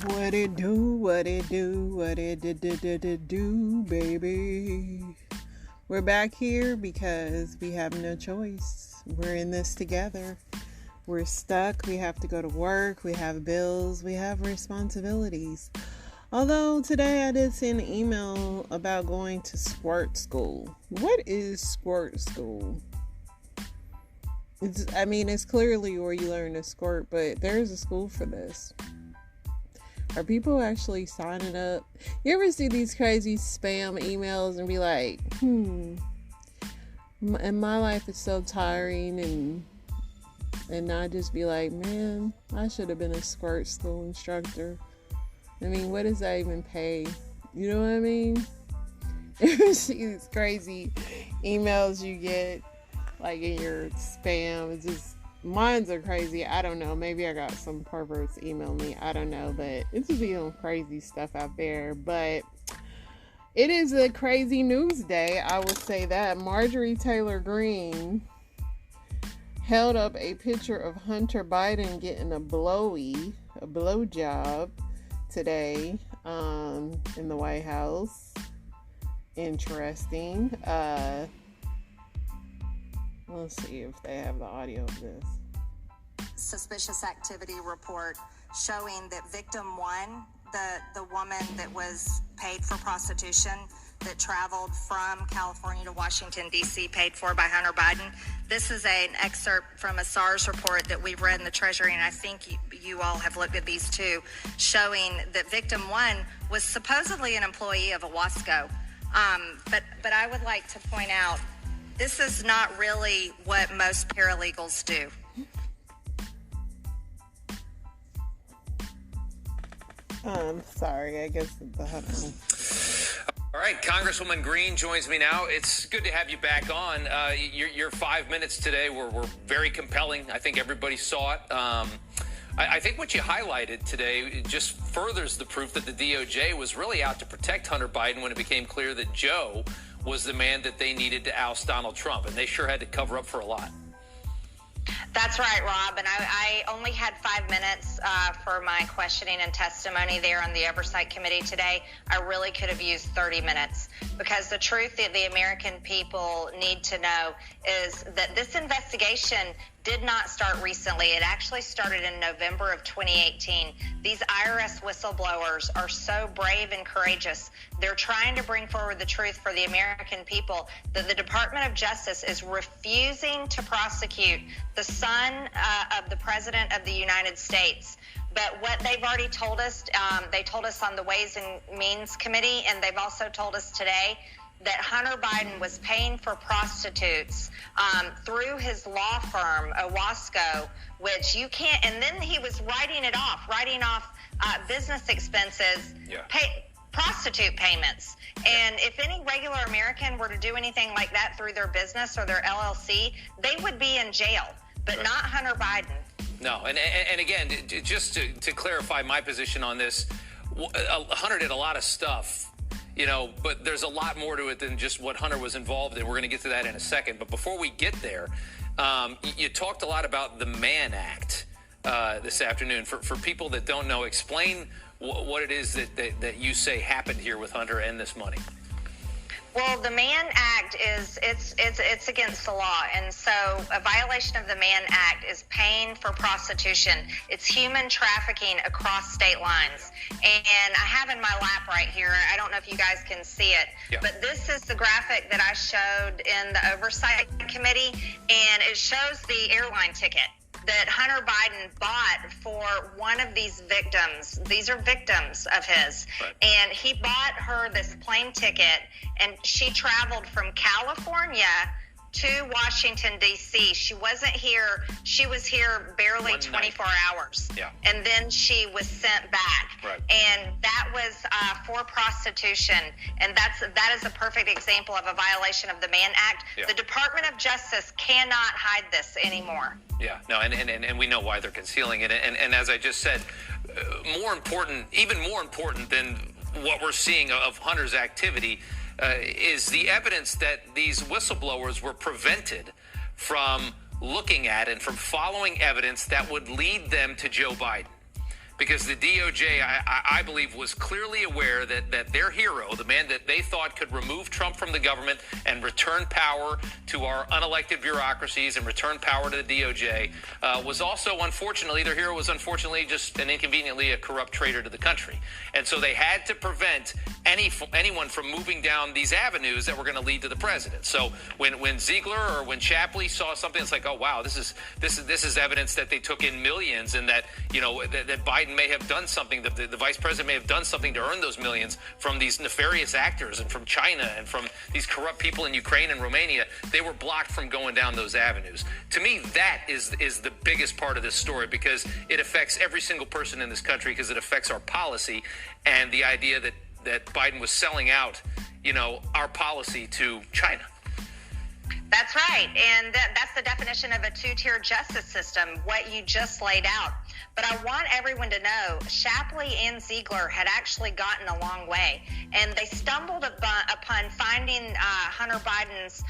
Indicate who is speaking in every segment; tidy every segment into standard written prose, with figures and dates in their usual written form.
Speaker 1: What it do, what it do, what it do, baby. We're back here because we have no choice. We're in this together. We're stuck. We have to go to work. We have bills. We have responsibilities. Although today I did send an email about going to squirt school. What is squirt school? It's clearly where you learn to squirt, but there's a school for this. Are people actually signing up? You ever see these crazy spam emails and be like, and my life is so tiring, and I just be like, man, I should have been a squirt school instructor. I mean, what does that even pay? You know what I mean? You see these crazy emails you get, like in your spam. It's just, mines are crazy. I don't know. Maybe I got some perverts email me. I don't know. But it's just some crazy stuff out there. But it is a crazy news day. I would say that. Marjorie Taylor Greene held up a picture of Hunter Biden getting a blowjob today in the White House. Interesting. Let's see if they have the audio of this.
Speaker 2: Suspicious activity report showing that victim one, the woman that was paid for prostitution, that traveled from California to Washington, D.C., paid for by Hunter Biden. This is an excerpt from a SARS report that we've read in the Treasury, and I think you all have looked at these too, showing that victim one was supposedly an employee of Owasco. But I would like to point out, this is not really what most paralegals do.
Speaker 1: Sorry, I guess the
Speaker 3: All right, Congresswoman Greene joins me now. It's good to have you back on. Your 5 minutes today were very compelling. I think everybody saw it. I think what you highlighted today just furthers the proof that the DOJ was really out to protect Hunter Biden when it became clear that Joe was the man that they needed to oust Donald Trump, and they sure had to cover up for a lot.
Speaker 2: That's right, Rob, and I only had 5 minutes for my questioning and testimony there on the Oversight Committee today. I really could have used 30 minutes because the truth that the American people need to know is that this investigation did not start recently. It actually started in November of 2018. These IRS whistleblowers are so brave and courageous. They're trying to bring forward the truth for the American people that the Department of Justice is refusing to prosecute the son of the President of the United States. But what they've already told us, they told us on the Ways and Means Committee, and they've also told us today that Hunter Biden was paying for prostitutes through his law firm, Owasco, which you can't, and then he was writing off business expenses, prostitute payments. And if any regular American were to do anything like that through their business or their LLC, they would be in jail, but not Hunter Biden.
Speaker 3: No, and again, just to clarify my position on this, Hunter did a lot of stuff, but there's a lot more to it than just what Hunter was involved in. We're going to get to that in a second. But before we get there, you talked a lot about the Mann Act this afternoon. For people that don't know, explain what it is that you say happened here with Hunter and this money.
Speaker 2: Well, the Mann Act it's against the law, and so a violation of the Mann Act is paying for prostitution. It's human trafficking across state lines, and I have in my lap right here. I don't know if you guys can see it, but this is the graphic that I showed in the Oversight Committee, and it shows the airline ticket that Hunter Biden bought for one of these victims. These are victims of his. Right. And he bought her this plane ticket, and she traveled from California to Washington, D.C. She wasn't here. She was here barely 24 hours. Yeah. And then she was sent back. Right. And that was for prostitution. And that is a perfect example of a violation of the Mann Act. Yeah. The Department of Justice cannot hide this anymore.
Speaker 3: Yeah, no, and we know why they're concealing it. And as I just said, even more important than what we're seeing of Hunter's activity is the evidence that these whistleblowers were prevented from looking at and from following evidence that would lead them to Joe Biden. because the DOJ, I believe, was clearly aware that their hero, the man that they thought could remove Trump from the government and return power to our unelected bureaucracies and return power to the DOJ, was also, unfortunately, their hero was unfortunately just and inconveniently a corrupt traitor to the country. And so they had to prevent anyone from moving down these avenues that were going to lead to the president. So when Ziegler or when Shapley saw something, it's like, oh wow, this is evidence that they took in millions, and that that Biden may have done something, that the vice president may have done something to earn those millions from these nefarious actors and from China and from these corrupt people in Ukraine and Romania. They were blocked from going down those avenues. To me, that is the biggest part of this story, because it affects every single person in this country, because it affects our policy and the idea that Biden was selling out, our policy to China.
Speaker 2: That's right. And that's the definition of a two-tier justice system, what you just laid out. But I want everyone to know Shapley and Ziegler had actually gotten a long way. And they stumbled upon finding Hunter Biden's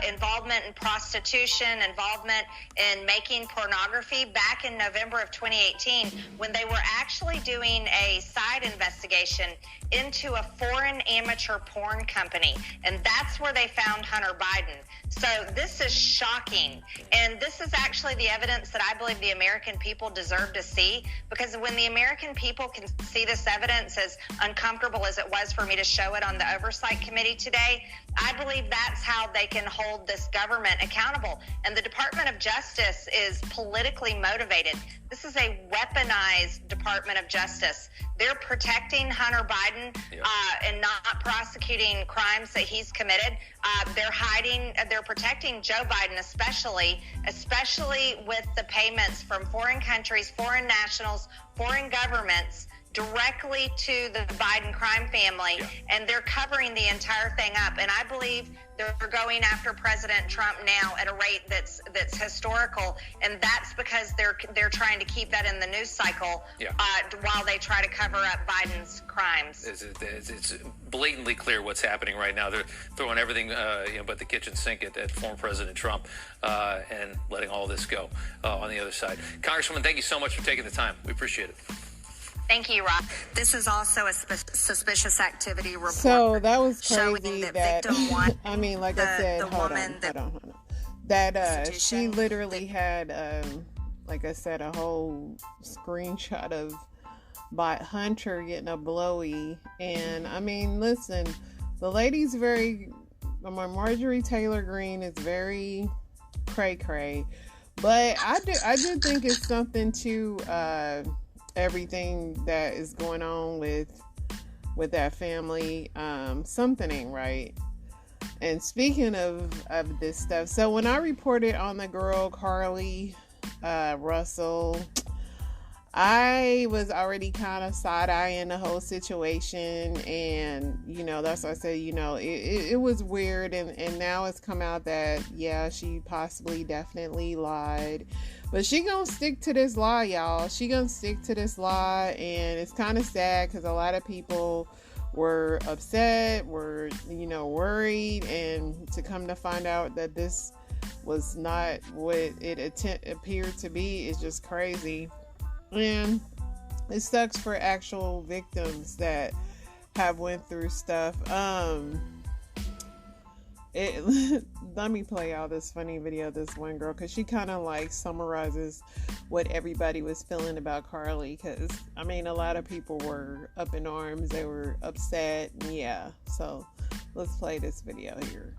Speaker 2: involvement in prostitution, involvement in making pornography back in November of 2018, when they were actually doing a side investigation into a foreign amateur porn company. And that's where they found Hunter Biden. So this is shocking. And this is actually the evidence that I believe the American people deserve to see, because when the American people can see this evidence, as uncomfortable as it was for me to show it on the Oversight Committee today, I believe that's how they can hold this government accountable. And the Department of Justice is politically motivated. This is a weaponized Department of Justice. They're protecting Hunter Biden and not prosecuting crimes that he's committed. They're protecting Joe Biden, especially with the payments from foreign countries, foreign nationals, foreign governments, directly to the Biden crime family, and they're covering the entire thing up. And I believe they're going after President Trump now at a rate that's historical, and that's because they're trying to keep that in the news cycle while they try to cover up Biden's crimes.
Speaker 3: It's blatantly clear what's happening right now. They're throwing everything but the kitchen sink at former President Trump and letting all this go on the other side. Congresswoman, thank you so much for taking the time. We appreciate it.
Speaker 2: Thank you, Rob. This is also a suspicious activity report.
Speaker 1: So that was
Speaker 2: showing
Speaker 1: crazy
Speaker 2: that
Speaker 1: that
Speaker 2: victim one,
Speaker 1: I mean, like I said, hold on. That she
Speaker 2: institution.
Speaker 1: literally had, like I said, a whole screenshot of Hunter getting a blowy. And I mean, listen, the lady's Marjorie Taylor Greene is very cray-cray. But I do think it's something to everything that is going on with that family. Something ain't right. And speaking of this stuff, so when I reported on the girl Carlee Russell, I was already kind of side-eyeing the whole situation, and that's why I said it was weird, and now it's come out that she possibly definitely lied. But she gonna stick to this lie, y'all. She gonna stick to this lie, and it's kind of sad because a lot of people were upset, were worried, and to come to find out that this was not what it appeared to be is just crazy. And it sucks for actual victims that have went through stuff. Let me play out this funny video of this one girl, because she kind of like summarizes what everybody was feeling about Carlee, because I mean a lot of people were up in arms, they were upset. So let's play this video here.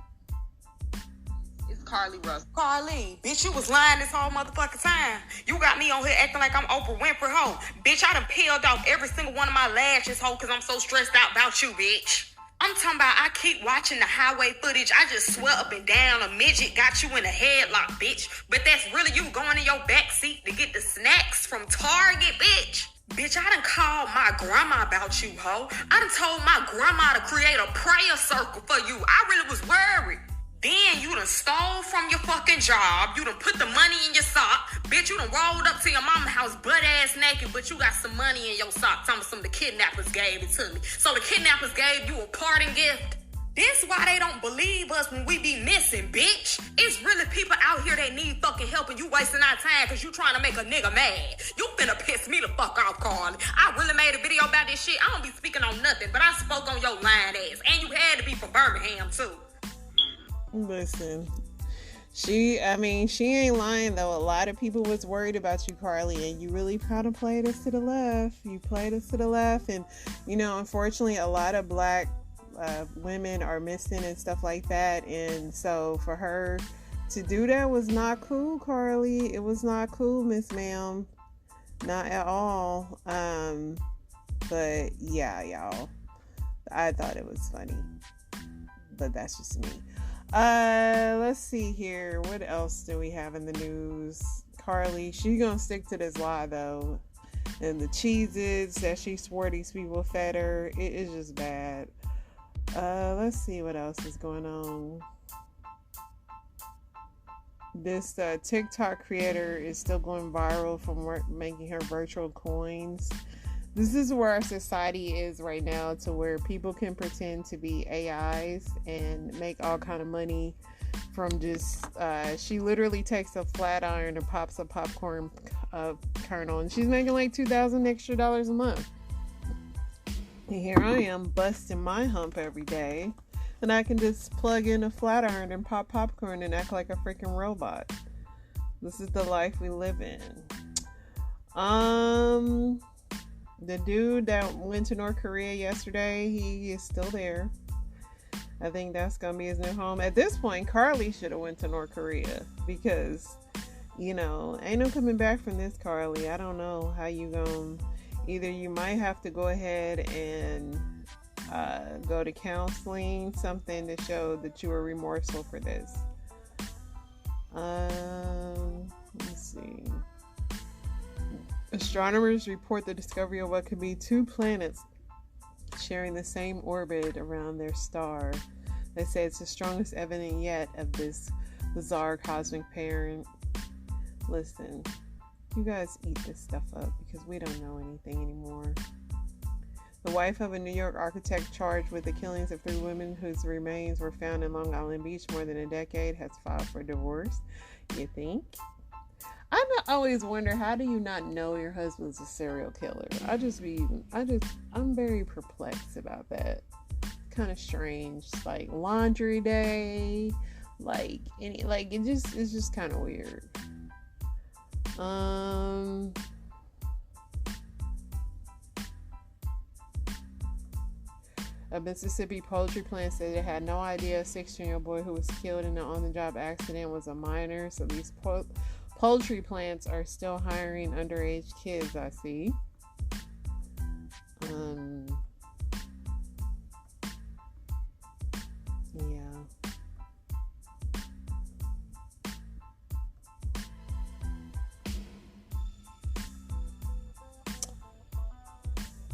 Speaker 4: It's Carlee Russell. Carlee, bitch, you was lying this whole motherfucking time. You got me on here acting like I'm Oprah Winfrey, ho. Bitch, I done peeled off every single one of my lashes, ho, because I'm so stressed out about you, bitch. I'm talking about I keep watching the highway footage. I just swear up and down a midget got you in a headlock, bitch. But that's really you going in your backseat to get the snacks from Target, bitch. Bitch, I done called my grandma about you, ho. I done told my grandma to create a prayer circle for you. I really was worried. Then you done stole from your fucking job. You done put the money in your sock. Bitch, you done rolled up to your mama's house butt-ass naked, but you got some money in your sock. Talking some of the kidnappers gave it to me. So the kidnappers gave you a parting gift. This why they don't believe us when we be missing, bitch. It's really people out here that that need fucking help and you wasting our time because you trying to make a nigga mad. You finna piss me the fuck off, Carly. I really made a video about this shit. I don't be speaking on nothing, but I spoke on your lying ass. And you had to be from Birmingham, too.
Speaker 1: Listen, she ain't lying, though. A lot of people was worried about you, Carly, and you really kind of played us to the left. You played us to the left, and, you know, unfortunately, a lot of black women are missing and stuff like that, and so for her to do that was not cool, Carly. It was not cool, Miss Ma'am. Not at all. But yeah, y'all, I thought it was funny, but that's just me. Let's see here. What else do we have in the news? Carly, she gonna stick to this lie, though. And the Cheez-Its that she swore these people fed her, it is just bad. Let's see what else is going on. This TikTok creator is still going viral from making her virtual coins. This is where our society is right now, to where people can pretend to be AIs and make all kind of money from just, she literally takes a flat iron and pops a popcorn kernel, and she's making like $2,000 extra a month. And here I am busting my hump every day, and I can just plug in a flat iron and pop popcorn and act like a freaking robot. This is the life we live in. The dude that went to North Korea yesterday, he is still there. I think that's gonna be his new home. At this point, Carly should have went to North Korea, because, you know, ain't no coming back from this, Carly. I don't know how you gonna... Either you might have to go ahead and go to counseling, something to show that you were remorseful for this. Let's see. Astronomers report the discovery of what could be two planets sharing the same orbit around their star. They say it's the strongest evidence yet of this bizarre cosmic pairing. Listen, you guys eat this stuff up, because we don't know anything anymore. The wife of a New York architect charged with the killings of 3 women whose remains were found in Long Island Beach more than a decade has filed for divorce. You think? I always wonder, how do you not know your husband's a serial killer? I'm very perplexed about that. Kind of strange. It's like laundry day, it's just kind of weird. A Mississippi poultry plant said it had no idea a 16-year-old boy who was killed in an on-the-job accident was a minor. So these poultry plants are still hiring underage kids, I see. Yeah.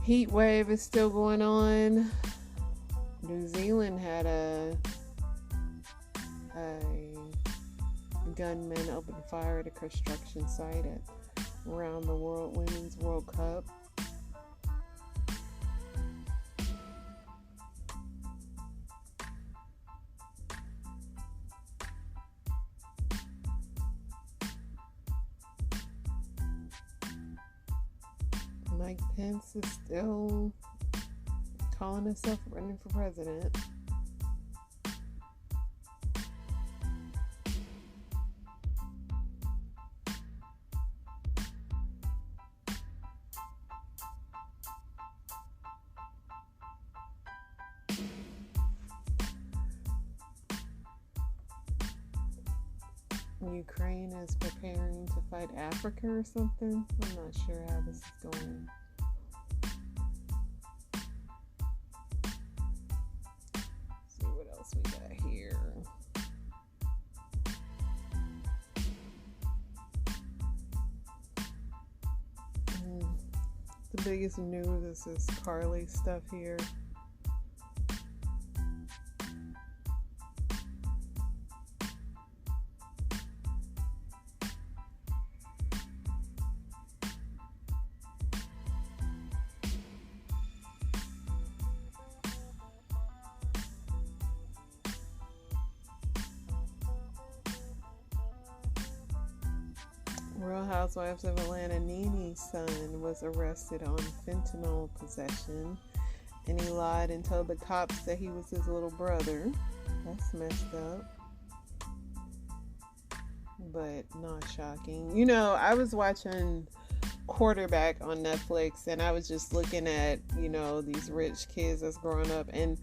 Speaker 1: Heat wave is still going on. New Zealand had a gunman opened fire at a construction site around the Women's World Cup. Mike Pence is still calling himself running for president. Ukraine is preparing to fight Africa or something. I'm not sure how this is going. Let's see what else we got here. The biggest news is this Carly stuff here. Real Housewives of Atlanta, Nene's son was arrested on fentanyl possession, and he lied and told the cops that he was his little brother. That's messed up, but not shocking. You know, I was watching Quarterback on Netflix, and I was just looking at, you know, these rich kids that's growing up, and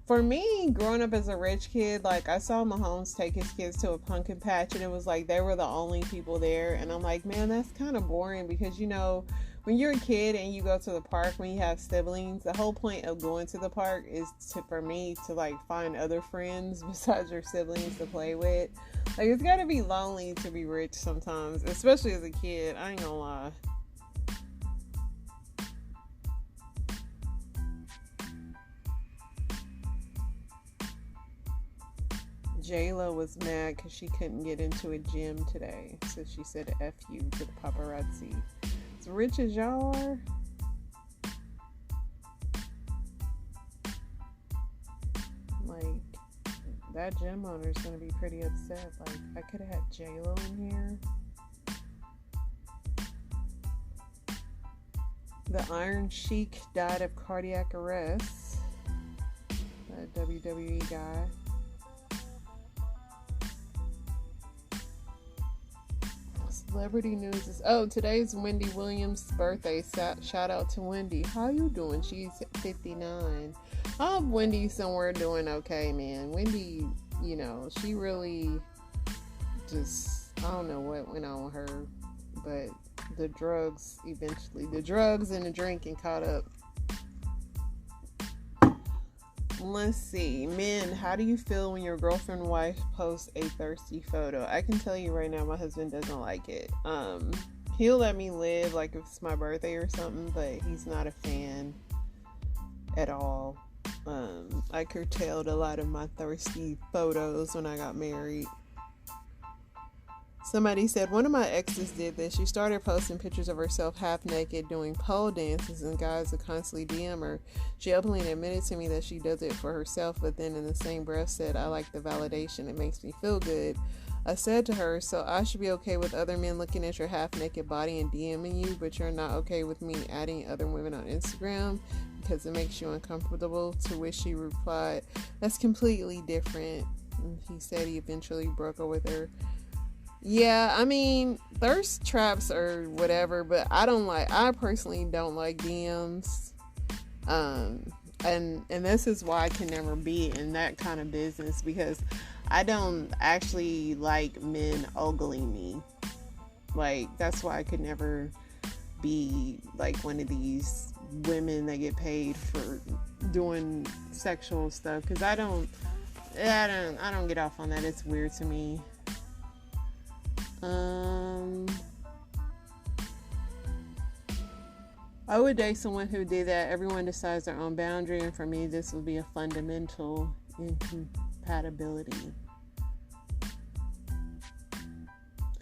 Speaker 1: for me, growing up as a rich kid, like, I saw Mahomes take his kids to a pumpkin patch, and it was like they were the only people there, and I'm like, man, that's kind of boring, because, you know, when you're a kid and you go to the park, when you have siblings, the whole point of going to the park is for me to, like, find other friends besides your siblings to play with. Like, it's gotta be lonely to be rich sometimes, especially as a kid, I ain't gonna lie. J-Lo was mad because she couldn't get into a gym today, so she said F you to the paparazzi. As rich as y'all are, like, that gym owner's gonna be pretty upset. Like, I could have had J-Lo in here. The Iron Sheik died of cardiac arrest. That WWE guy. Celebrity news is, today's Wendy Williams' birthday. Shout out to Wendy. How you doing? She's 59. I hope Wendy's somewhere doing okay, man. Wendy, you know, she really just, I don't know what went on with her, but the drugs and the drinking caught up. Let's see. Men, how do you feel when your girlfriend wife posts a thirsty photo? I can tell you right now, my husband doesn't like it. He'll let me live, like, if it's my birthday or something, but he's not a fan at all. I curtailed a lot of my thirsty photos when I got married. Somebody said, one of my exes did this. She started posting pictures of herself half naked doing pole dances, and guys would constantly DM her. She openly admitted to me that she does it for herself, but then in the same breath said, I like the validation. It makes me feel good. I said to her, so I should be okay with other men looking at your half naked body and DMing you, but you're not okay with me adding other women on Instagram because it makes you uncomfortable? To which she replied, that's completely different. And he said he eventually broke up with her. Yeah, I mean, thirst traps or whatever, but I personally don't like DMs. And this is why I can never be in that kind of business, because I don't actually like men ogling me. Like, that's why I could never be like one of these women that get paid for doing sexual stuff, because I don't get off on that. It's weird to me. I would date someone who did that. Everyone decides their own boundary, and for me, this would be a fundamental incompatibility.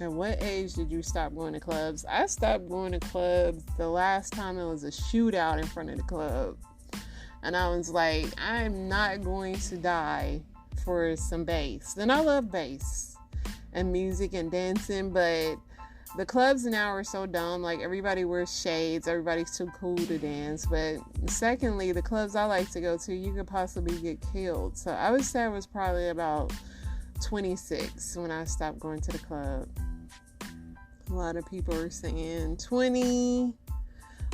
Speaker 1: At what age did you stop going to clubs? I stopped going to clubs the last time it was a shootout in front of the club. And I was like, I'm not going to die for some bass. And I love bass and music and dancing, but the clubs now are so dumb. Like, everybody wears shades, everybody's too cool to dance. But secondly, the clubs I like to go to, you could possibly get killed. So I would say I was probably about 26 when I stopped going to the club. A lot of people are saying 20.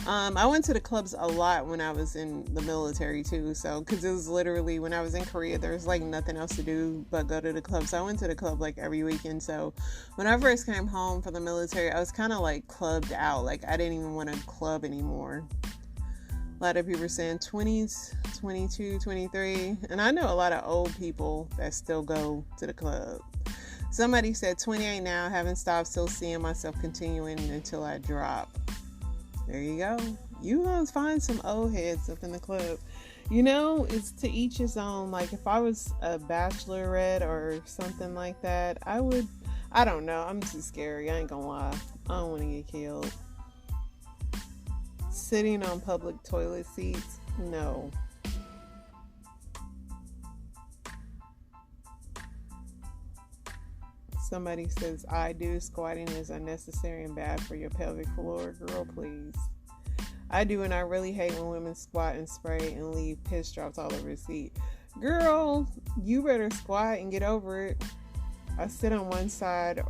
Speaker 1: I went to the clubs a lot when I was in the military too, so, because it was literally, when I was in Korea, there was like nothing else to do but go to the club. So I went to the club like every weekend. So when I first came home from the military, I was kind of like clubbed out. Like, I didn't even want to club anymore. A lot of people are saying 20s, 22, 23, and I know a lot of old people that still go to the club. Somebody said 28 now, haven't stopped, still seeing myself continuing until I drop. There you go. You gonna find some old heads up in the club. You know, it's to each his own. Like, if I was a bachelorette or something like that, I don't know. I'm too scary. I ain't gonna lie. I don't want to get killed. Sitting on public toilet seats? No. Somebody says, I do. Squatting is unnecessary and bad for your pelvic floor. Girl, please. I do, and I really hate when women squat and spray and leave piss drops all over the seat. Girl, you better squat and get over it. I sit on one side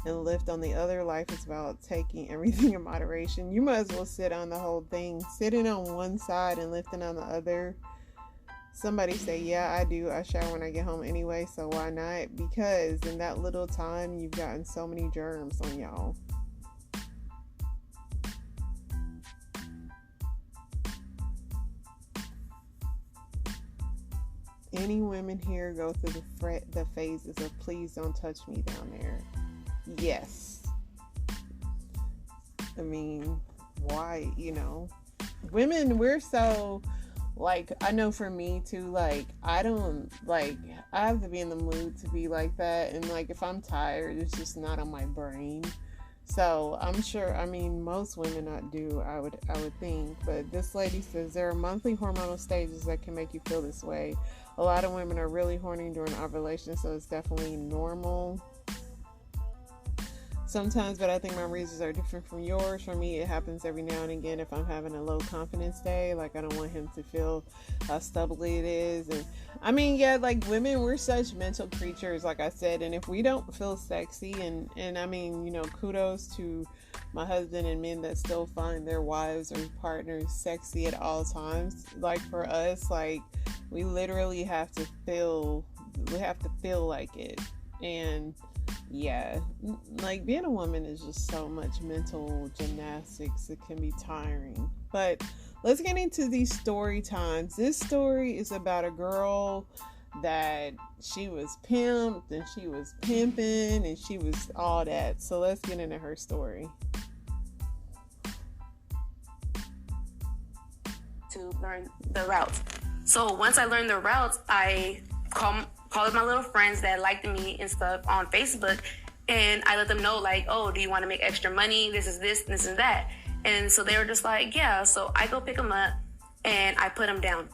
Speaker 1: and lift on the other. Life is about taking everything in moderation. You might as well sit on the whole thing. Sitting on one side and lifting on the other. Somebody say, yeah, I do. I shower when I get home anyway, so why not? Because in that little time, you've gotten so many germs on y'all. Any women here go through the phases of please don't touch me down there? Yes. I mean, why, women, we're so, I know for me too, I have to be in the mood to be like that, and if I'm tired, it's just not on my brain. So I'm sure, most women not do, I would think, but this lady says there are monthly hormonal stages that can make you feel this way. A lot of women are really horny during ovulation, so it's definitely normal sometimes, but I think my reasons are different from yours. For me, it happens every now and again if I'm having a low confidence day. I don't want him to feel how stubbly it is. And women, we're such mental creatures, like I said, and if we don't feel sexy, and kudos to my husband and men that still find their wives or partners sexy at all times. For us, we literally have to feel like it. And yeah, being a woman is just so much mental gymnastics. It can be tiring. But let's get into these story times. This story is about a girl that she was pimped and she was pimping and she was all that. So let's get into her story.
Speaker 5: To learn the routes. So once I learned the routes, I called my little friends that liked me and stuff on Facebook, and I let them know do you want to make extra money? This is this, this is that. And so they were just like, yeah. So I go pick them up and I put them down.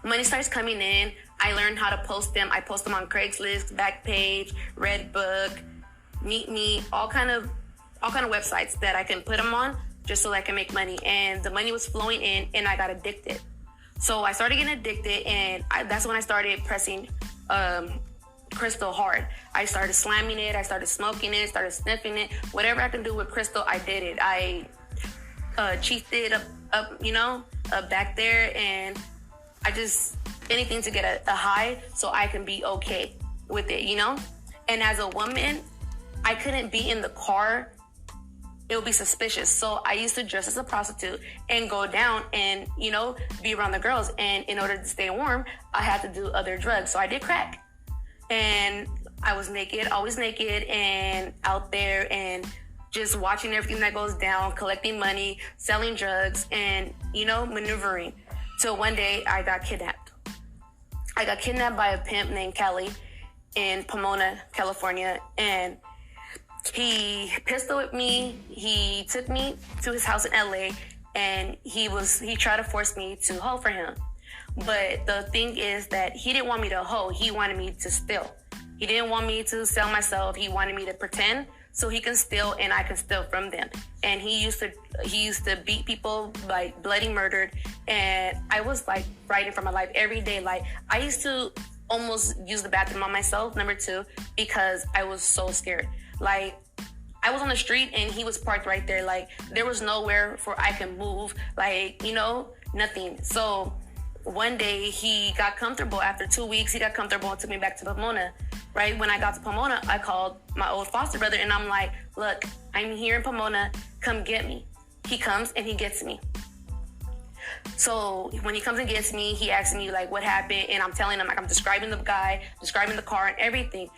Speaker 5: Money starts coming in. I learned how to post them. I post them on Craigslist, Backpage, Redbook, Meet Me, all kind of websites that I can put them on just so I can make money. And the money was flowing in, and I got addicted. So I started getting addicted, and that's when I started pressing crystal hard. I started slamming it. I started smoking it, started sniffing it. Whatever I can do with crystal, I did it. I cheesed it up back there, and I just, anything to get a high so I can be okay with it, And as a woman, I couldn't be in the car. It would be suspicious. So I used to dress as a prostitute and go down and, be around the girls. And in order to stay warm, I had to do other drugs. So I did crack. And I was naked, always naked, and out there and just watching everything that goes down, collecting money, selling drugs, and, maneuvering. Till one day I got kidnapped. I got kidnapped by a pimp named Kelly in Pomona, California. And he pistol whipped me. He took me to his house in LA, and he tried to force me to hoe for him. But the thing is that he didn't want me to hoe. He wanted me to steal. He didn't want me to sell myself. He wanted me to pretend so he can steal and I can steal from them. And he used to beat people, bloody murdered. And I was fighting for my life every day. I used to almost use the bathroom on myself, number 2, because I was so scared. I was on the street and he was parked right there. There was nowhere for I can move. Nothing. So one day he got comfortable. After 2 weeks, he got comfortable and took me back to Pomona. Right when I got to Pomona, I called my old foster brother and I'm like, look, I'm here in Pomona. Come get me. He comes and he gets me. So when he comes and gets me, he asks me what happened. And I'm telling him, I'm describing the guy, describing the car and everything.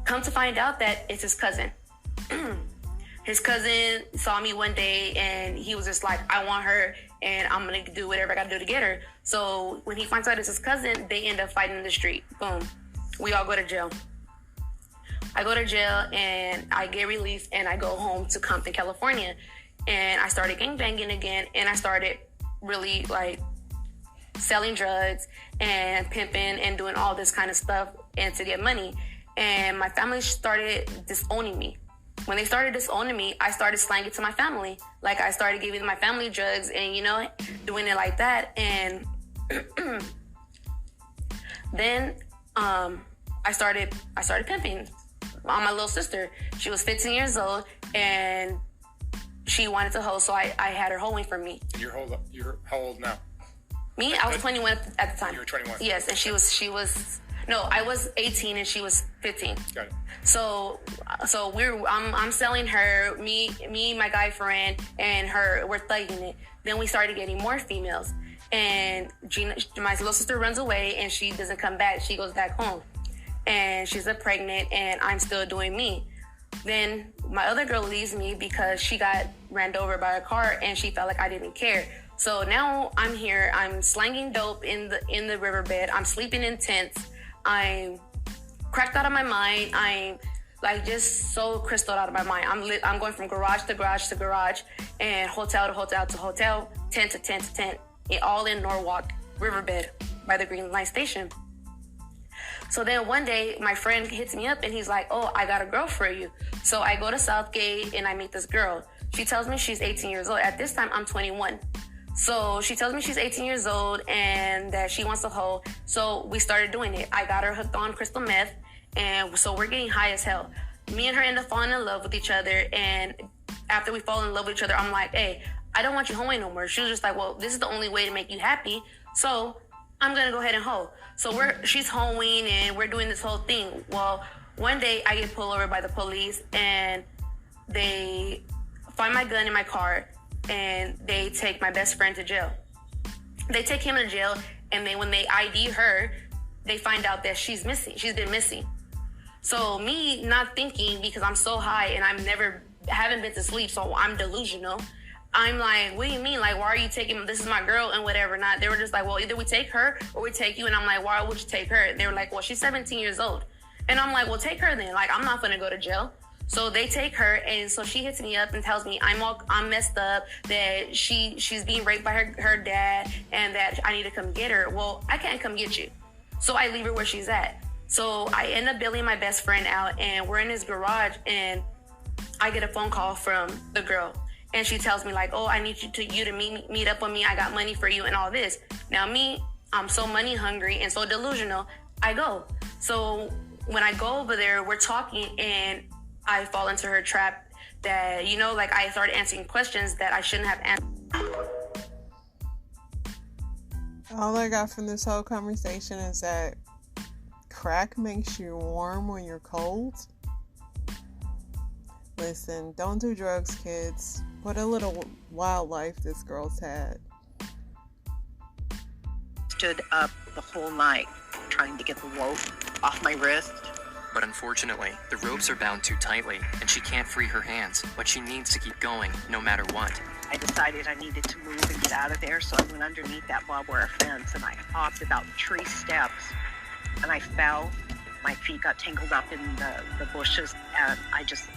Speaker 5: Come to find out that it's his cousin. His cousin saw me one day and he was just like, I want her and I'm going to do whatever I got to do to get her. So when he finds out it's his cousin, they end up fighting in the street. Boom. We all go to jail. I go to jail and I get released and I go home to Compton, California. And I started gangbanging again, and I started really selling drugs and pimping and doing all this kind of stuff and to get money. and my family started disowning me. When they started disowning me, I started slanging to my family. Like, I started giving my family drugs and, you know, doing it like that. And then I started pimping on my little sister. She was 15 years old, and she wanted to hoe, so I had her hoeing for me.
Speaker 6: You're how old now?
Speaker 5: Me? I was 21 at the time.
Speaker 6: You were 21?
Speaker 5: Yes, and she was no, I was 18 and she was 15.
Speaker 6: Got it.
Speaker 5: So I'm selling her, me, my guy friend, and her, we're thugging it. Then we started getting more females. And Gina, my little sister, runs away and she doesn't come back. She goes back home. And she's pregnant, and I'm still doing me. Then my other girl leaves me because she got ran over by a car and she felt like I didn't care. So now I'm here. I'm slanging dope in the riverbed. I'm sleeping in tents. I'm cracked out of my mind. I'm like just so crystal out of my mind. I'm going from garage to garage to garage, and hotel to hotel to hotel, tent to tent to tent, all in Norwalk riverbed by the Green Line station. So then one day my friend hits me up and he's like, "Oh, I got a girl for you." So I go to Southgate and I meet this girl. She tells me she's 18 years old. At this time, I'm 21. So she tells me she's 18 years old and that she wants to hoe. So we started doing it. I got her hooked on crystal meth, and so we're getting high as hell. Me and her end up falling in love with each other, and after we fall in love with each other, I'm like, "Hey, I don't want you hoeing no more." She was just like, "Well, this is the only way to make you happy, so I'm gonna go ahead and hoe." So she's hoeing and we're doing this whole thing. Well, one day I get pulled over by the police and they find my gun in my car and they take my best friend to jail. They take him to jail, and then when they ID her, they find out that she's missing. She's been missing. So me not thinking, because I'm so high and haven't been to sleep, so I'm delusional. I'm like, "What do you mean? Like, why are you taking, this is my girl and whatever not." They were just like, "Well, either we take her or we take you." And I'm like, "Why would you take her?" And they were like, "Well, she's 17 years old. And I'm like, "Well, take her then. Like, I'm not going to go to jail." So they take her, and so she hits me up and tells me I'm messed up, that she's being raped by her dad, and that I need to come get her. Well, I can't come get you. So I leave her where she's at. So I end up bailing my best friend out, and we're in his garage, and I get a phone call from the girl. And she tells me like, "Oh, I need you to meet up with me. I got money for you," and all this. Now me, I'm so money hungry and so delusional. I go. So when I go over there, we're talking, and I fall into her trap that, you know, like I started answering questions that I shouldn't have answered.
Speaker 1: All I got from this whole conversation is that crack makes you warm when you're cold. Listen, don't do drugs, kids. What a little wildlife this girl's had.
Speaker 7: Stood up the whole night trying to get the rope off my wrist.
Speaker 8: But unfortunately, the ropes are bound too tightly, and she can't free her hands, but she needs to keep going, no matter what.
Speaker 7: I decided I needed to move and get out of there, so I went underneath that barbed wire fence, and I hopped about 3 steps, and I fell. My feet got tangled up in the bushes, and I just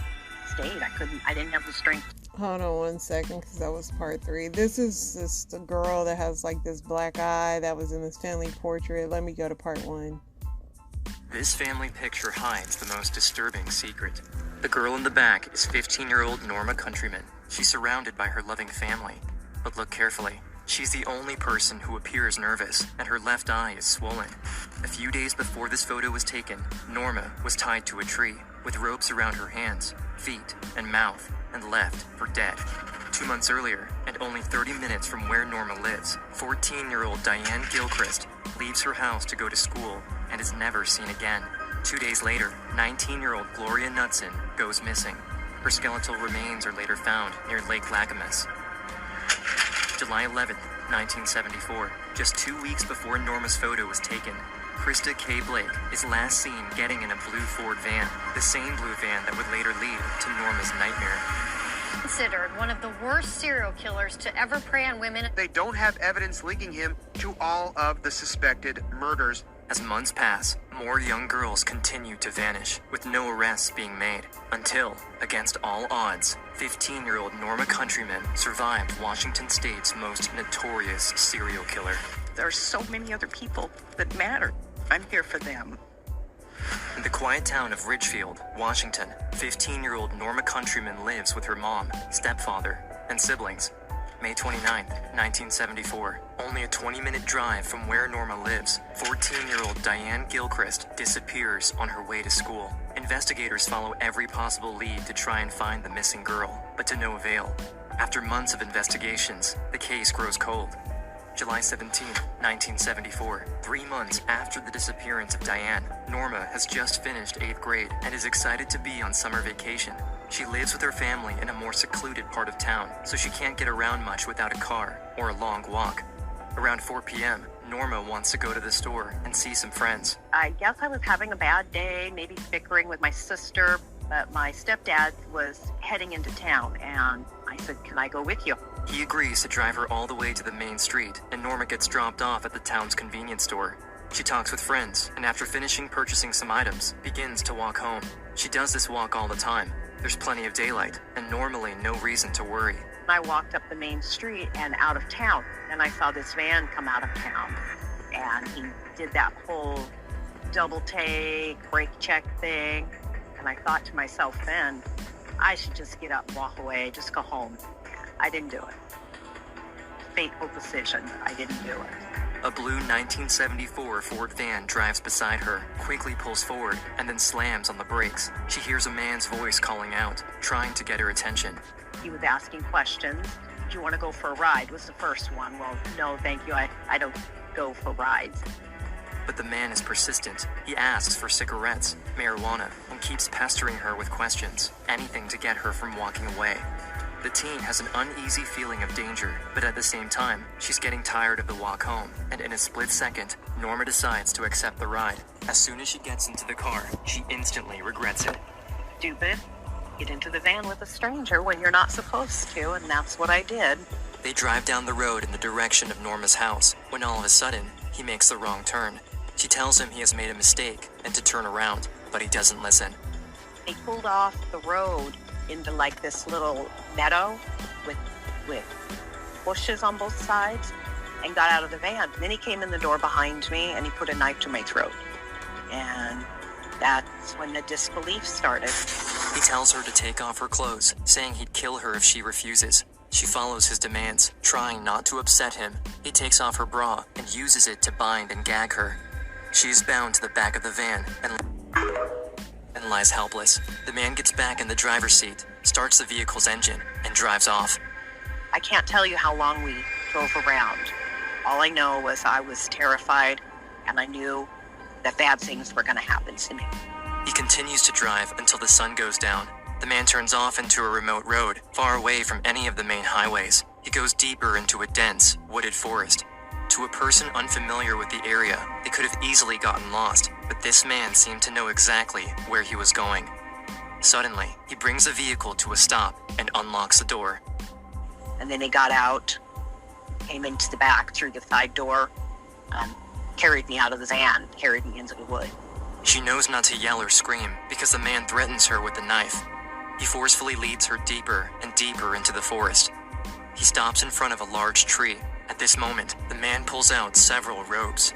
Speaker 7: stayed. I didn't have the strength.
Speaker 1: Hold on one second, because that was part 3. This is just a girl that has like this black eye that was in this family portrait. Let me go to part 1.
Speaker 8: This family picture hides the most disturbing secret. The girl in the back is 15-year-old Norma Countryman. She's surrounded by her loving family. But look carefully. She's the only person who appears nervous, and her left eye is swollen. A few days before this photo was taken, Norma was tied to a tree, with ropes around her hands, feet, and mouth, and left for dead. 2 months earlier, and only 30 minutes from where Norma lives, 14-year-old Diane Gilchrist leaves her house to go to school and is never seen again. 2 days later, 19-year-old Gloria Knudsen goes missing. Her skeletal remains are later found near Lake Lagamas. July 11, 1974, just 2 weeks before Norma's photo was taken, Krista K. Blake is last seen getting in a blue Ford van, the same blue van that would later lead to Norma's nightmare.
Speaker 9: Considered one of the worst serial killers to ever prey on women.
Speaker 10: They don't have evidence linking him to all of the suspected murders.
Speaker 8: As months pass, more young girls continue to vanish, with no arrests being made, until, against all odds, 15-year-old Norma Countryman survived Washington State's most notorious serial killer.
Speaker 7: There are so many other people that matter. I'm here for them.
Speaker 8: In the quiet town of Ridgefield, Washington, 15-year-old Norma Countryman lives with her mom, stepfather, and siblings. May 29, 1974. Only a 20-minute drive from where Norma lives, 14-year-old Diane Gilchrist disappears on her way to school. Investigators follow every possible lead to try and find the missing girl, but to no avail. After months of investigations, the case grows cold. July 17, 1974. 3 months after the disappearance of Diane, Norma has just finished 8th grade and is excited to be on summer vacation. She lives with her family in a more secluded part of town, so she can't get around much without a car or a long walk. Around 4 p.m., Norma wants to go to the store and see some friends.
Speaker 7: I guess I was having a bad day, maybe bickering with my sister, but my stepdad was heading into town, and I said, "Can I go with you?"
Speaker 8: He agrees to drive her all the way to the main street, and Norma gets dropped off at the town's convenience store. She talks with friends, and after finishing purchasing some items, begins to walk home. She does this walk all the time. There's plenty of daylight, and normally no reason to worry.
Speaker 7: I walked up the main street and out of town, and I saw this van come out of town, and he did that whole double take, brake check thing, and I thought to myself then, I should just get up and walk away, just go home. I didn't do it. Fateful decision. I didn't do it.
Speaker 8: A blue 1974 Ford van drives beside her, quickly pulls forward, and then slams on the brakes. She hears a man's voice calling out, trying to get her attention.
Speaker 7: He was asking questions. "Do you want to go for a ride?" was the first one. "Well, no, thank you. I don't go for rides."
Speaker 8: But the man is persistent. He asks for cigarettes, marijuana, and keeps pestering her with questions, anything to get her from walking away. The teen has an uneasy feeling of danger, but at the same time, she's getting tired of the walk home, and in a split second, Norma decides to accept the ride. As soon as she gets into the car, she instantly regrets it.
Speaker 7: Stupid. Get into the van with a stranger when you're not supposed to, and that's what I did.
Speaker 8: They drive down the road in the direction of Norma's house, when all of a sudden, he makes the wrong turn. She tells him he has made a mistake and to turn around, but he doesn't listen.
Speaker 7: He pulled off the road into like this little meadow with bushes on both sides and got out of the van. Then he came in the door behind me and he put a knife to my throat. And that's when the disbelief started.
Speaker 8: He tells her to take off her clothes, saying he'd kill her if she refuses. She follows his demands, trying not to upset him. He takes off her bra and uses it to bind and gag her. She is bound to the back of the van and lies helpless. The man gets back in the driver's seat, starts the vehicle's engine, and drives off.
Speaker 7: I can't tell you how long we drove around. All I know was I was terrified, and I knew that bad things were going to happen to me.
Speaker 8: He continues to drive until the sun goes down. The man turns off into a remote road, far away from any of the main highways. He goes deeper into a dense, wooded forest. To a person unfamiliar with the area, they could have easily gotten lost, but this man seemed to know exactly where he was going. Suddenly, he brings the vehicle to a stop and unlocks the door.
Speaker 7: And then he got out, came into the back through the side door, and carried me out of the van, carried me into the wood.
Speaker 8: She knows not to yell or scream because the man threatens her with the knife. He forcefully leads her deeper and deeper into the forest. He stops in front of a large tree. At this moment, the man pulls out several ropes.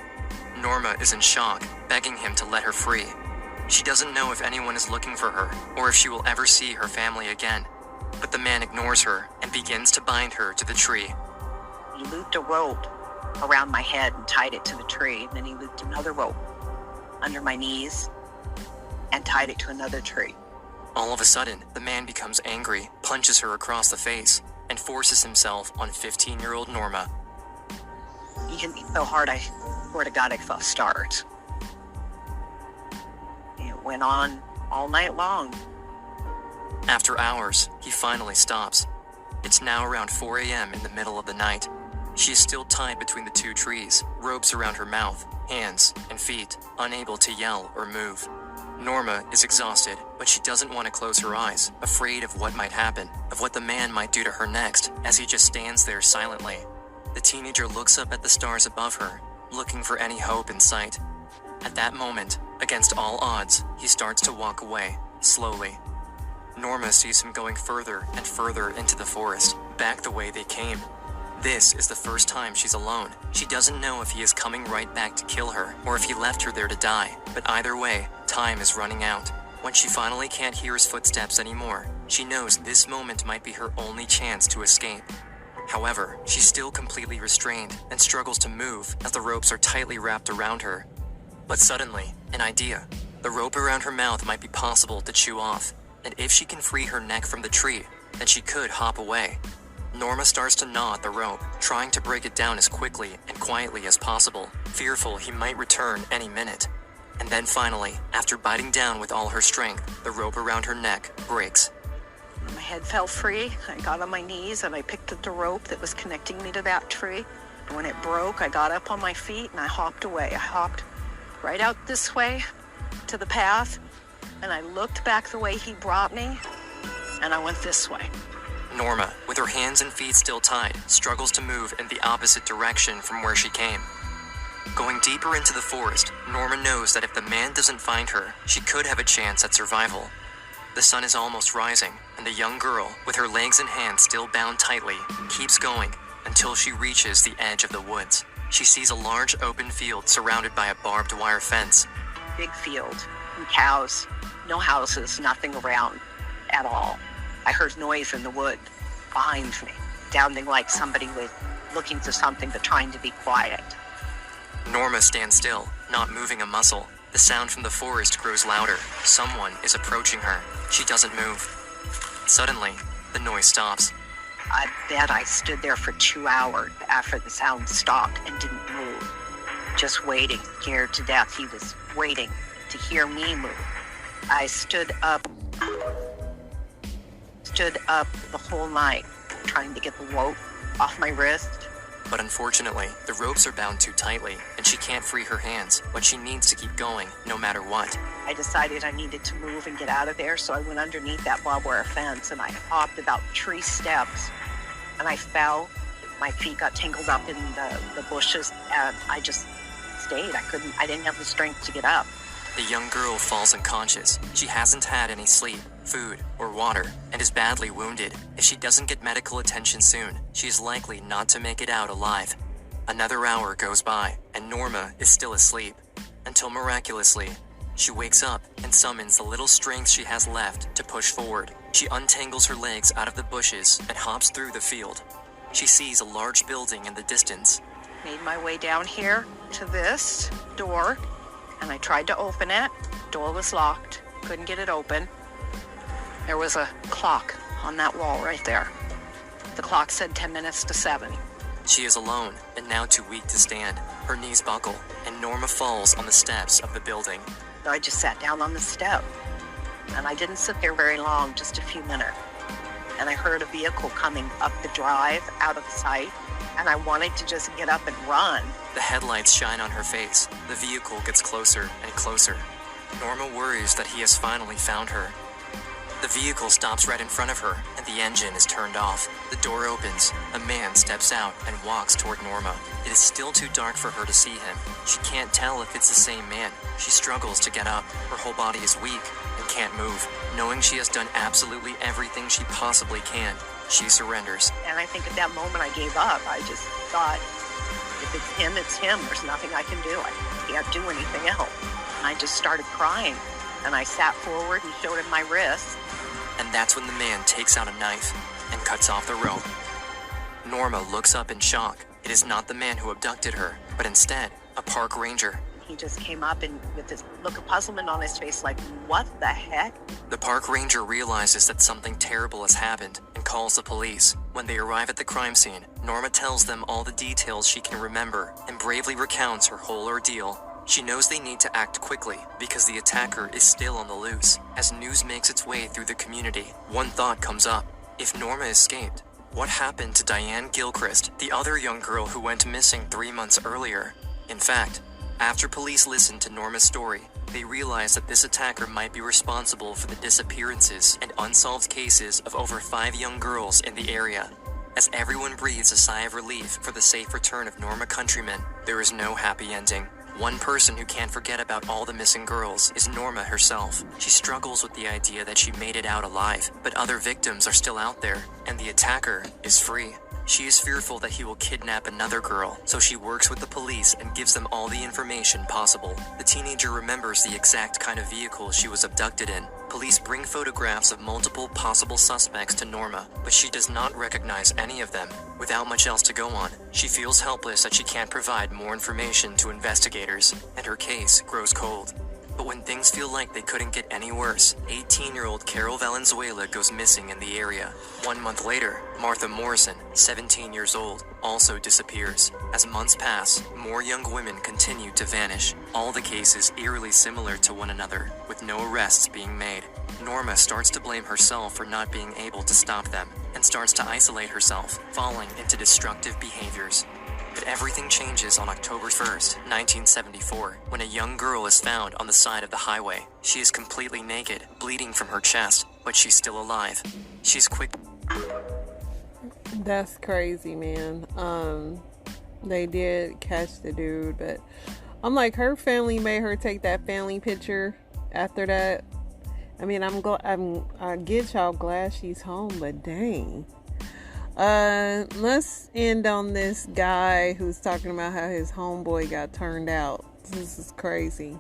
Speaker 8: Norma is in shock, begging him to let her free. She doesn't know if anyone is looking for her or if she will ever see her family again. But the man ignores her and begins to bind her to the tree.
Speaker 7: He looped a rope around my head and tied it to the tree. And then he looped another rope under my knees and tied it to another tree.
Speaker 8: All of a sudden, the man becomes angry, punches her across the face, and forces himself on 15-year-old Norma.
Speaker 7: He hit me so hard, I swear to God, I saw stars. It went on all night long.
Speaker 8: After hours, he finally stops. It's now around 4 a.m. in the middle of the night. She is still tied between the two trees, ropes around her mouth, hands, and feet, unable to yell or move. Norma is exhausted, but she doesn't want to close her eyes, afraid of what might happen, of what the man might do to her next, as he just stands there silently. The teenager looks up at the stars above her, looking for any hope in sight. At that moment, against all odds, he starts to walk away, slowly. Norma sees him going further and further into the forest, back the way they came. This is the first time she's alone. She doesn't know if he is coming right back to kill her, or if he left her there to die, but either way, Time is running out. When she finally can't hear his footsteps anymore, she knows this moment might be her only chance to escape. However, she's still completely restrained and struggles to move as the ropes are tightly wrapped around her. But suddenly, an idea. The rope around her mouth might be possible to chew off, and if she can free her neck from the tree, then she could hop away. Norma starts to gnaw at the rope, trying to break it down as quickly and quietly as possible, fearful he might return any minute. And then finally, after biting down with all her strength, the rope around her neck breaks.
Speaker 7: My head fell free. I got on my knees and I picked up the rope that was connecting me to that tree. When it broke, I got up on my feet and I hopped away. I hopped right out this way to the path, and I looked back the way he brought me, and I went this way.
Speaker 8: Norma, with her hands and feet still tied, struggles to move in the opposite direction from where she came. Going deeper into the forest, Norma knows that if the man doesn't find her, she could have a chance at survival. The sun is almost rising, and the young girl, with her legs and hands still bound tightly, keeps going until she reaches the edge of the woods. She sees a large open field surrounded by a barbed wire fence.
Speaker 7: Big field, and cows, no houses, nothing around at all. I heard noise in the wood behind me, sounding like somebody was looking for something but trying to be quiet.
Speaker 8: Norma stands still, not moving a muscle. The sound from the forest grows louder. Someone is approaching her. She doesn't move. Suddenly, the noise stops.
Speaker 7: I bet I stood there for 2 hours after the sound stopped and didn't move. Just waiting, scared to death. He was waiting to hear me move. I stood up the whole night, trying to get the rope off my wrist.
Speaker 8: But unfortunately, the ropes are bound too tightly, and she can't free her hands, but she needs to keep going, no matter what.
Speaker 7: I decided I needed to move and get out of there, so I went underneath that barbed wire fence, and I hopped about 3 steps, and I fell. My feet got tangled up in the bushes, and I just stayed. I didn't have the strength to get up.
Speaker 8: The young girl falls unconscious. She hasn't had any sleep, food, or water, and is badly wounded. If she doesn't get medical attention soon, she is likely not to make it out alive. Another hour goes by, and Norma is still asleep, until miraculously, she wakes up and summons the little strength she has left to push forward. She untangles her legs out of the bushes and hops through the field. She sees a large building in the distance.
Speaker 7: Made my way down here to this door, and I tried to open it. Door was locked. Couldn't get it open. There was a clock on that wall right there. The clock said 10 minutes to 7.
Speaker 8: She is alone and now too weak to stand. Her knees buckle, and Norma falls on the steps of the building.
Speaker 7: I just sat down on the step, and I didn't sit there very long, just a few minutes. And I heard a vehicle coming up the drive out of sight, and I wanted to just get up and run.
Speaker 8: The headlights shine on her face. The vehicle gets closer and closer. Norma worries that he has finally found her. The vehicle stops right in front of her, and the engine is turned off. The door opens. A man steps out and walks toward Norma. It is still too dark for her to see him. She can't tell if it's the same man. She struggles to get up. Her whole body is weak and can't move. Knowing she has done absolutely everything she possibly can, she surrenders.
Speaker 7: And I think at that moment I gave up. I just thought, if it's him, it's him. There's nothing I can do. I can't do anything else. And I just started crying, and I sat forward and showed him my wrist.
Speaker 8: And that's when the man takes out a knife and cuts off the rope. Norma looks up in shock. It is not the man who abducted her, but instead, a park ranger.
Speaker 7: He just came up and with this look of puzzlement on his face, like, what the heck?
Speaker 8: The park ranger realizes that something terrible has happened and calls the police. When they arrive at the crime scene, Norma tells them all the details she can remember and bravely recounts her whole ordeal. She knows they need to act quickly because the attacker is still on the loose. As news makes its way through the community, one thought comes up. If Norma escaped, what happened to Diane Gilchrist, the other young girl who went missing 3 months earlier? In fact, after police listened to Norma's story, they realized that this attacker might be responsible for the disappearances and unsolved cases of over 5 young girls in the area. As everyone breathes a sigh of relief for the safe return of Norma Countryman, there is no happy ending. One person who can't forget about all the missing girls is Norma herself. She struggles with the idea that she made it out alive, but other victims are still out there, and the attacker is free. She is fearful that he will kidnap another girl, so she works with the police and gives them all the information possible. The teenager remembers the exact kind of vehicle she was abducted in. Police bring photographs of multiple possible suspects to Norma, but she does not recognize any of them. Without much else to go on, she feels helpless that she can't provide more information to investigators, and her case grows cold. But when things feel like they couldn't get any worse, 18-year-old Carol Valenzuela goes missing in the area. 1 month later, Martha Morrison, 17 years old, also disappears. As months pass, more young women continue to vanish, all the cases eerily similar to one another, with no arrests being made. Norma starts to blame herself for not being able to stop them, and starts to isolate herself, falling into destructive behaviors. But everything changes on October 1st, 1974, when a young girl is found on the side of the highway. She is completely naked, bleeding from her chest, but she's still alive. She's quick.
Speaker 1: That's crazy, man. They did catch the dude, but I'm like, her family made her take that family picture after that. I mean, I get y'all glad she's home, but dang. Let's end on this guy who's talking about how his homeboy got turned out. This is crazy.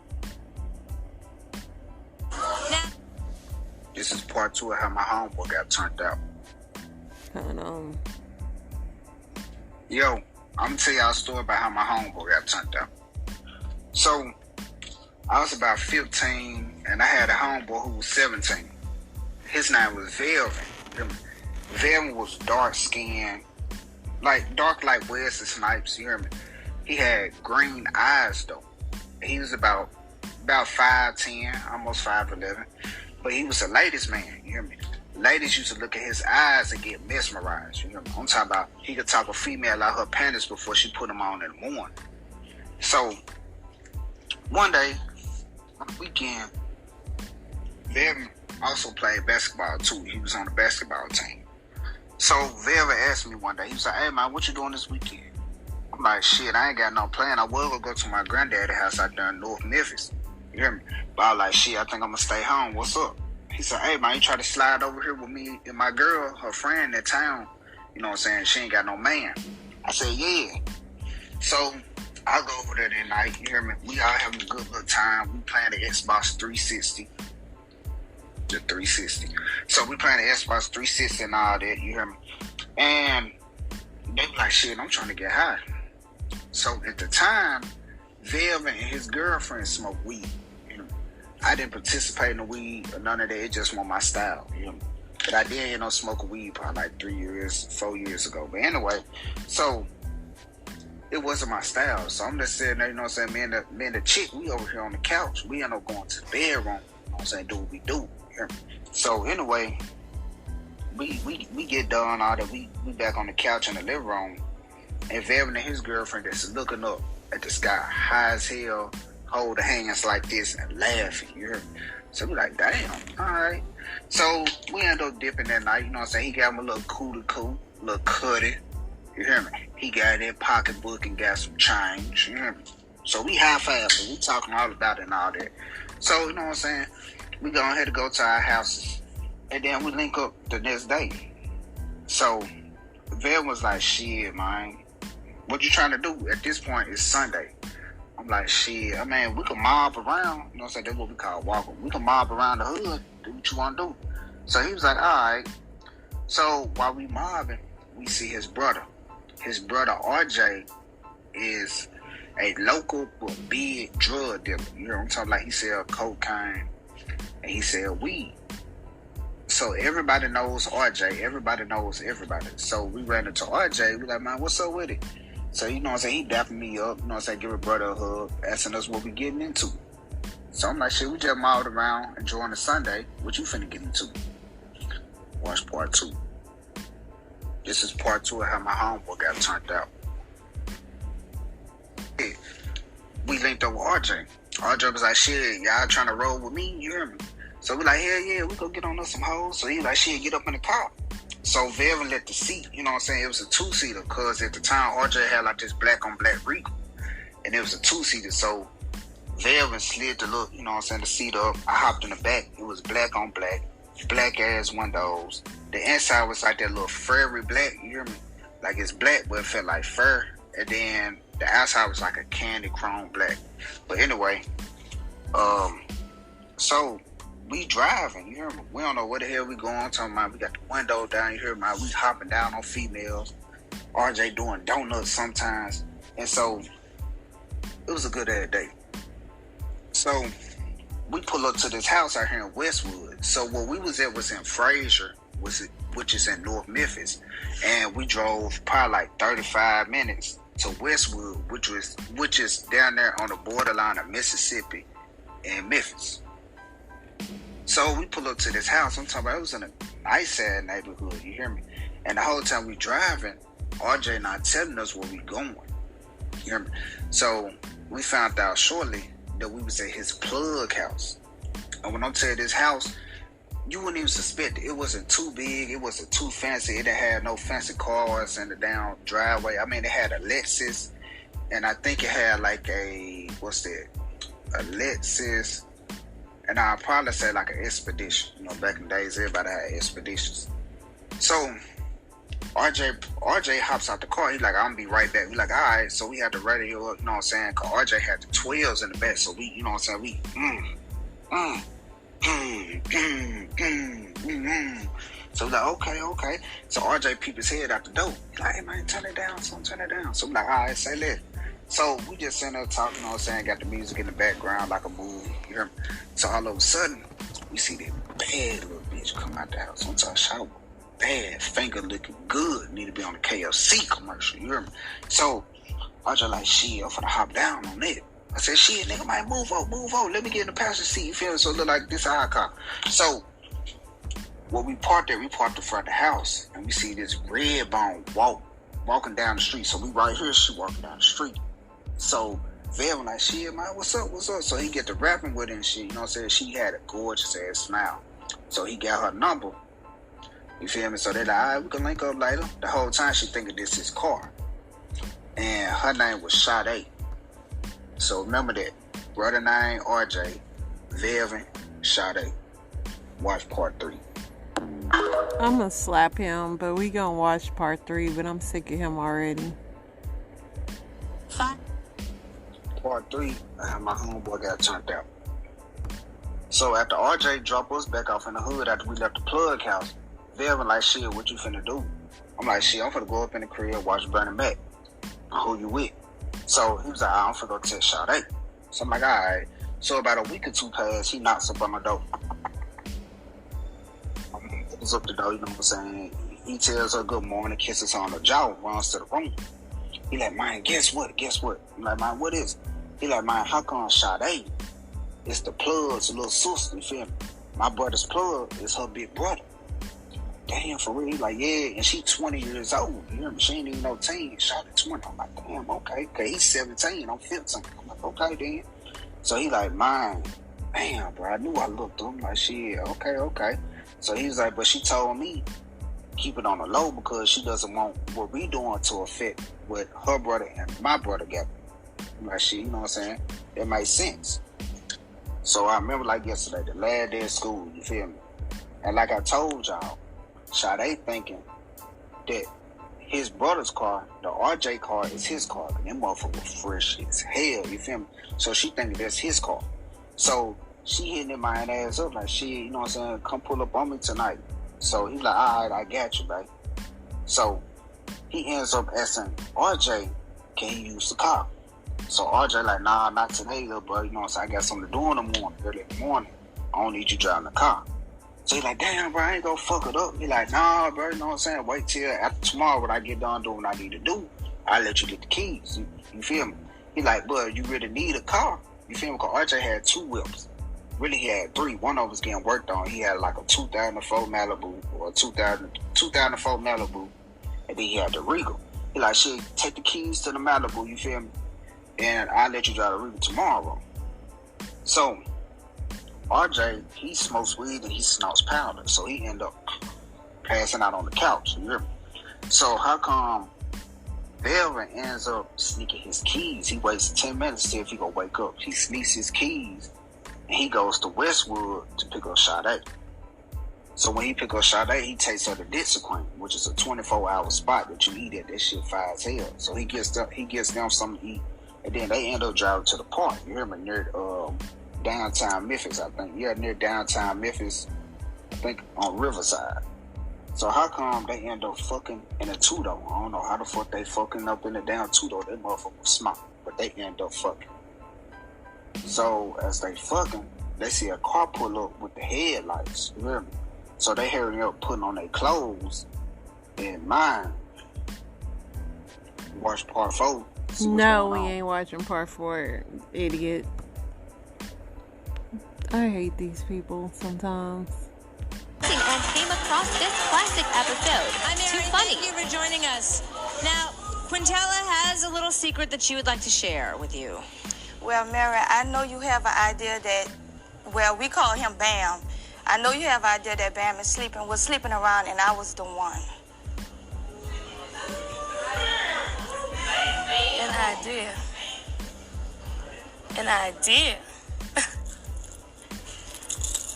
Speaker 11: This is part 2 of how my homeboy got turned out.
Speaker 1: Hold on.
Speaker 11: Yo, I'm gonna tell y'all a story about how my homeboy got turned out. So, I was about 15, and I had a homeboy who was 17. His name was Velvin. Velvin was dark skinned, dark like Wesley Snipes, you hear me? He had green eyes though. He was about 5'10", almost 5'11", but he was a ladies man, you hear me? Ladies used to look at his eyes and get mesmerized, you hear me? I'm talking about he could talk a female out her panties before she put them on in the morning. So, one day, on the weekend, Velvin also played basketball too. He was on the basketball team. So Velvin asked me one day, he was like, "Hey man, what you doing this weekend?" I'm like, "Shit, I ain't got no plan. I was gonna go to my granddaddy's house out there in North Memphis." You hear me? But I was like, "Shit, I think I'm gonna stay home. What's up?" He said, "Hey man, you try to slide over here with me and my girl, her friend in town. You know what I'm saying? She ain't got no man." I said, "Yeah." So I go over there that night, you hear me? We all having a good little time. We playing the Xbox 360. The 360. So we playing the Xbox 360 and all that, you hear me? And they be like, "Shit, I'm trying to get high." So at the time, Velvin and his girlfriend smoked weed. You know? I didn't participate in the weed or none of that. It just wasn't my style, you know? But I did, smoke weed probably like 4 years ago. But anyway, so it wasn't my style. So I'm just sitting there, you know what I'm saying? Me and the chick, we over here on the couch. We end up going to the bedroom, you know what I'm saying? Do what we do. So anyway, we get done all that. We back on the couch in the living room, and Velvin and his girlfriend is looking up at the sky, high as hell, hold the hands like this and laughing. You hear me? So we like, damn, all right. So we end up dipping that night. You know what I'm saying? He got him a little cootie, little cutty. You hear me? He got that pocketbook and got some change. You hear me? So we high-fiving. We talking all about it and all that. So you know what I'm saying? We go ahead to go to our houses, and then we link up the next day. So Velvin was like, "Shit, man, what you trying to do?" At this point, it's Sunday. I'm like, "Shit, I mean, we can mob around." You know what I'm saying? That's what we call walking. We can mob around the hood, do what you want to do. So he was like, "All right." So while we mobbing, we see his brother. His brother, RJ, is a local but big drug dealer. You know what I'm talking about? He sell cocaine. And he said weed. So everybody knows RJ. Everybody knows everybody. So we ran into RJ. We like, "Man, what's up with it?" So, you know what I'm saying? He dapping me up. You know what I'm saying? Give a brother a hug. Asking us what we getting into. So I'm like, "Shit, we just mobbed around, enjoying the Sunday. What you finna get into?" Watch part 2. This is part 2 of how my homeboy got turned out. We linked up with RJ. RJ was like, "Shit, y'all trying to roll with me? You hear me?" So we like, "Hell yeah, we go get on us some hoes." So he like, "Shit, get up in the car." So Velvin let the seat, you know what I'm saying? It was a 2-seater, because at the time, RJ had like this black on black Regal. and it was a 2-seater. So Velvin slid the look, the seat up. I hopped in the back. It was black on black ass windows. The inside was like that little furry black. You hear me? Like it's black, but it felt like fur. And then the outside was like a candy chrome black. But anyway, so we driving. You hear me? We don't know where the hell we going. Talking about we got the window down. You hear me? We hopping down on females. RJ doing donuts sometimes. And so it was a good ass day. So we pull up to this house out here in Westwood. So where we was at was in Fraser, which is in North Memphis. And we drove probably like 35 minutes to Westwood, which is down there on the borderline of Mississippi and Memphis. So we pull up to this house. I'm talking about it was in a nice ass neighborhood, you hear me? And the whole time we driving, RJ not telling us where we going. You hear me? So we found out shortly that we was at his plug house. And when I'm telling this house, you wouldn't even suspect it. It wasn't too big. It wasn't too fancy. It didn't have no fancy cars in the down driveway. I mean, it had a Lexus, and I think it had like a Lexus, and I'll probably say like an Expedition. Back in the days, everybody had Expeditions. So RJ hops out the car. He's like, I'm gonna be right back. We like, all right. So we had the radio up, Cause RJ had the 12s in the back. So we, we So we're like, okay. So RJ peeped his head out the door. He's like, hey man, turn it down. So we're like, all right, say less. So we just sitting there talking, got the music in the background like a movie. You hear me? So all of a sudden, we see that bad little bitch come out the house. I'm talking shower. Bad, finger looking good. Need to be on the KFC commercial. You hear me? So RJ like, shit, I'm finna hop down on it. I said, shit, nigga, man, move on. Let me get in the passenger seat. You feel me? So it look like this our car. So when we parked there, we parked in front of the house, and we see this red bone walking down the street. So we right here, she walking down the street. So Velvin like, shit, man, what's up? So he get to rapping with her and shit. She had a gorgeous ass smile. So he got her number. You feel me? So they're like, all right, we can link up later. The whole time she thinking this is his car. And her name was Sade. So remember that. Brother name, RJ, Velvin, Sade. Watch part 3.
Speaker 1: I'm gonna slap him, but we gonna watch part 3, but I'm sick of him already.
Speaker 11: Part 3, my homeboy got turned out. So after RJ dropped us back off in the hood after we left the plug house, Velvin like, shit, what you finna do? I'm like, shit, I'm finna go up in the crib, watch Burning Back. Who you with? So he was like, I'm finna go text Sade. So I'm like, all right. So about a week or two passed, he knocks up on my door. Opens up the door, you know what I'm saying? He tells her good morning, kisses her on the jaw, runs to the room. He like, man, guess what? I'm like, man, what is it? He like, man, how come Sade? It's the plug's little sister, you feel me? My brother's plug is her big brother. Damn, for real? He like, yeah, and she 20 years old. You hear me? She ain't even no teen. Shot at 20. I'm like, damn, okay. He's 17. I'm 15. I'm like, okay, then. So he like, man, damn, bro. I knew I looked through him. Like, shit, okay. So he was like, but she told me keep it on the low because she doesn't want what we doing to affect what her brother and my brother got. I'm like, shit, you know what I'm saying? That makes sense. So I remember like yesterday, the last day of school, you feel me? And like I told y'all, Sade thinking that his brother's car, the RJ car, is his car. And that motherfucker was fresh as hell, you feel me? So she thinking that's his car. So she hitting him my ass up like, shit, you know what I'm saying? Come pull up on me tonight. So he's like, all right, I got you, babe. So he ends up asking RJ, can he use the car? So RJ like, nah, not today, little bro. You know what I'm saying? I got something to do in the morning, early in the morning. I don't need you driving the car. So he like, damn, bro, I ain't gonna fuck it up. He like, nah, bro, you know what I'm saying? Wait till after tomorrow when I get done doing what I need to do, I'll let you get the keys. You feel me? He like, but you really need a car. You feel me? Because RJ had 2 whips. Really, he had 3. One of them was getting worked on. He had like a 2004 Malibu or a 2004 Malibu. And then he had the Regal. He like, shit, take the keys to the Malibu, you feel me? And I'll let you drive the Regal tomorrow. So RJ, he smokes weed and he snorts powder. So he end up passing out on the couch. You hear me? So how come Velvin ends up sneaking his keys. He waits 10 minutes to see if he gonna wake up. He sneaks his keys, and he goes to Westwood to pick up Sade. So when he pick up Sade, he takes her to Dixie Queen, which is a 24-hour spot that you eat at. That shit fire as hell. So he gets them something to eat, and then they end up driving to the park. You hear me? Near downtown Memphis, I think. Yeah, near downtown Memphis. I think on Riverside. So how come they end up fucking in a two-door? I don't know how the fuck they fucking up in the damn two-door. That motherfucker was smart, but they end up fucking. So as they fucking, they see a car pull up with the headlights. You hear me? So they hurry up putting on their clothes and mine. Watch part 4.
Speaker 1: No, we ain't watching part 4, idiot. I hate these people sometimes.
Speaker 12: And came across this classic episode.
Speaker 13: Hi, Mary.
Speaker 12: Too funny.
Speaker 13: Thank you for joining us. Now, Quintella has a little secret that she would like to share with you.
Speaker 4: Well, Mary, I know you have an idea that, well, we call him Bam. I know you have an idea that Bam was sleeping around, and I was the one. An idea.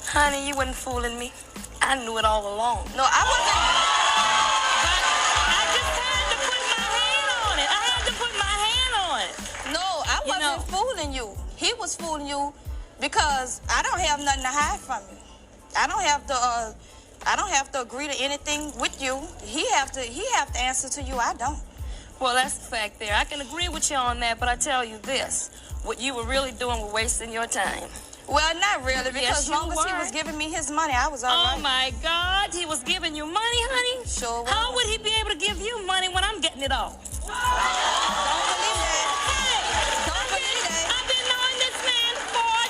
Speaker 4: Honey, you wasn't fooling me. I knew it all along. No, I wasn't. But I just had to put my hand on it. I had to put my hand on it. No, I wasn't fooling you. He was fooling you because I don't have nothing to hide from you. I don't have to agree to anything with you. He have to answer to you. I don't. Well, that's the fact there. I can agree with you on that, but I tell you this. What you were really doing was wasting your time. Well, not really, because as long as he was giving me his money, I was all right. Oh, my God. He was giving you money, honey? Sure was. How would he be able to give you money when I'm getting it all? Don't believe that. Hey, don't believe that. I've been knowing this man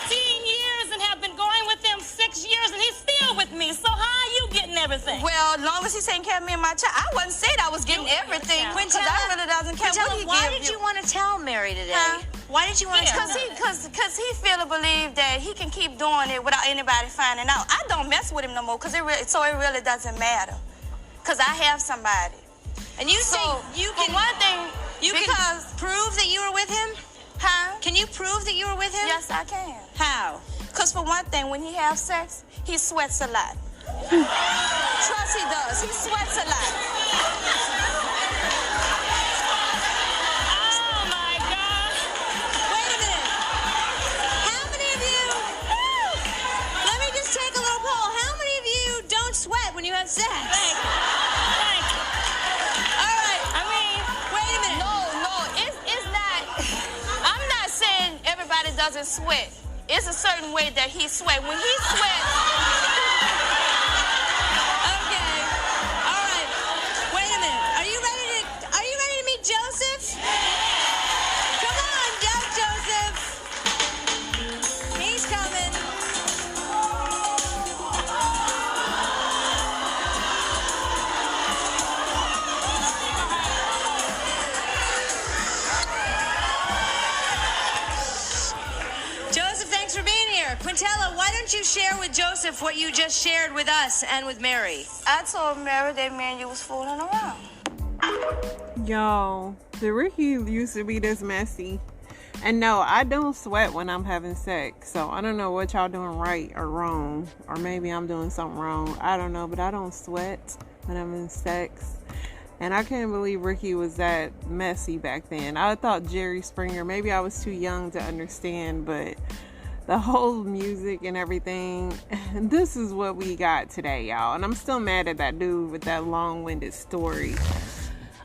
Speaker 4: 14 years and have been going with him 6 years, and he's still with me. So how are you getting everything? Well, as long as he's taking care of me and my child, I wasn't saying I was getting everything. Because I really doesn't care what he gives you.
Speaker 13: Why did you want to tell Mary today? Huh? Why did you want to tell him?
Speaker 4: Because he feel to believe that he can keep doing it without anybody finding out. I don't mess with him no more, so it really doesn't matter. Because I have somebody.
Speaker 13: And you say you can...
Speaker 4: one thing,
Speaker 13: you can prove that you were with him?
Speaker 4: Huh?
Speaker 13: Can you prove that you were with him?
Speaker 4: Yes, I can.
Speaker 13: How?
Speaker 4: Because for one thing, when he has sex, he sweats a lot. Trust he does. He sweats a lot.
Speaker 13: Sweat when you have sex.
Speaker 4: Thank you. All right. I mean, wait a minute. No, it's not. I'm not saying everybody doesn't sweat. It's a certain way that he sweats. When he sweats. Okay. All right. Wait a minute. Are you ready to meet Joseph? Come on, Joseph. He's coming.
Speaker 13: Quintella, why don't you share with Joseph what you just shared with us and with Mary?
Speaker 4: I told Mary that me and you was fooling around.
Speaker 1: Yo, the Ricky used to be this messy. And no, I don't sweat when I'm having sex. So I don't know what y'all doing right or wrong. Or maybe I'm doing something wrong. I don't know, but I don't sweat when I'm in sex. And I can't believe Ricky was that messy back then. I thought Jerry Springer, maybe I was too young to understand, but the whole music and everything, this is what we got today, y'all. And I'm still mad at that dude with that long-winded story.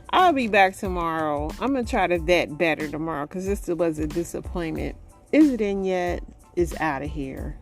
Speaker 1: I'll be back tomorrow. I'm going to try to vet better tomorrow because this was a disappointment. Is it in yet? It's out of here.